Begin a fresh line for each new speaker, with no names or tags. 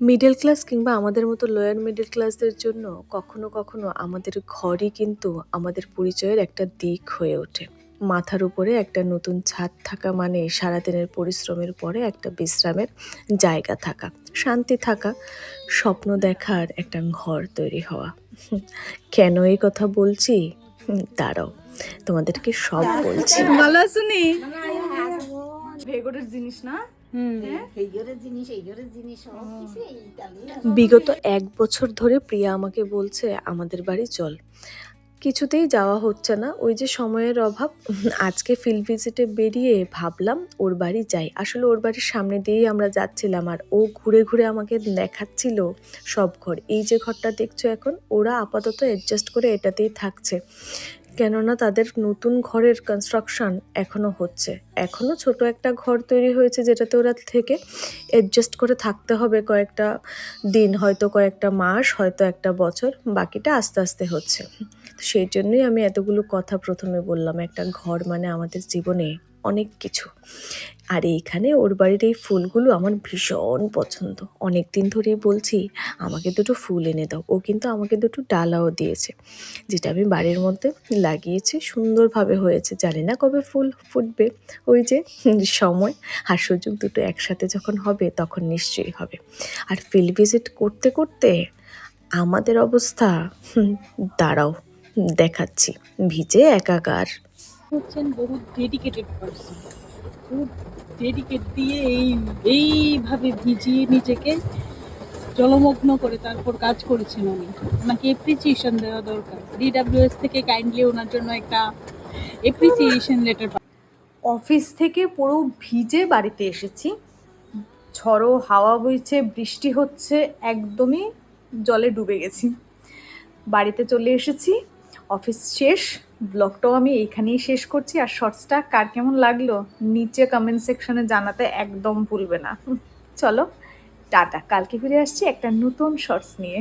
Middle class কিংবা আমাদের মতো লোয়ার মিডল ক্লাসদের জন্য কখনো কখনো আমাদের ঘরই কিন্তু আমাদের পরিচয়ের একটা দিক হয়ে ওঠে। মাথার উপরে একটা নতুন ছাদ থাকা মানে সারাদিনের পরিশ্রমের পরে একটা বিশ্রামের জায়গা থাকা, শান্তি থাকা, স্বপ্ন দেখার একটা ঘর তৈরি হওয়া। কেন এই কথা বলছি? দাঁড়াও, তোমাদেরকে সব বলছি।
ভালো আছো নি? ভেগরের জিনিস না?
বিগত ১ বছর ধরে প্রিয়া আমাকে বলছে আমাদের বাড়ি চল। কিছুতেই যাওয়া হচ্ছে না, ওই যে সময়ের অভাব। আজকে ফিল্ড ভিজিটে বেরিয়ে ভাবলাম ওর বাড়ি যাই। আসলে ওর বাড়ির সামনে দিয়েই আমরা যাচ্ছিলাম আর ও ঘুরে ঘুরে আমাকে দেখাচ্ছিল সব ঘর। এই যে ঘরটা দেখছো এখন, ওরা আপাতত অ্যাডজাস্ট করে এটাতেই থাকছে, কেননা তাদের নতুন ঘরের কনস্ট্রাকশন এখনো হচ্ছে। এখনো ছোট একটা ঘর তৈরি হয়েছে যেটাতে ওরা থেকে অ্যাডজাস্ট করে থাকতে হবে কয়েকটা দিন, হয়তো কয়েকটা মাস, হয়তো একটা বছর, বাকিটা আস্তে আস্তে হচ্ছে। সেই জন্যই আমি এতগুলো কথা প্রথমে বললাম। একটা ঘর মানে আমাদের জীবনে অনেক কিছু। আর এইখানে ওর বাড়ির এই ফুলগুলো আমার ভীষণ পছন্দ। অনেক দিন ধরেই বলছি আমাকে দুটো ফুল এনে দাও। ও কিন্তু আমাকে দুটো ডালাও দিয়েছে, যেটা আমি বাড়ির মধ্যে লাগিয়েছি। সুন্দরভাবে হয়েছে, জানি না কবে ফুল ফুটবে। ওই যে সময় আর সুযোগ দুটো একসাথে যখন হবে তখন নিশ্চয়ই হবে। আর ফিল্ড ভিজিট করতে করতে আমাদের অবস্থা, দাঁড়াও দেখাচ্ছি, ভিজে একাকার।
হচ্ছেন বহু ডেডিকেটেড পারসন, খুব ডেডিকেট দিয়ে এইভাবে ভিজিয়ে নিজেকে জলমগ্ন করে তারপর কাজ করেছেন উনি। ওনাকে এপ্রিসিয়েশন দেওয়া দরকার। ডিডাব্লিউএস থেকে কাইন্ডলি ওনার জন্য একটা এপ্রিসিয়েশন লেটার। অফিস থেকে পুরো ভিজে বাড়িতে এসেছি, ঝড়ো হাওয়া বইছে, বৃষ্টি হচ্ছে, একদমই জলে ডুবে গেছি। বাড়িতে চলে এসেছি, অফিস শেষ। ব্লগটাও আমি এইখানেই শেষ করছি। আর শর্টসটা কার কেমন লাগলো নিচে কমেন্ট সেকশনে জানাতে একদম ভুলবে না। চলো টাটা, কালকে ফিরে আসছি একটা নতুন শর্টস নিয়ে।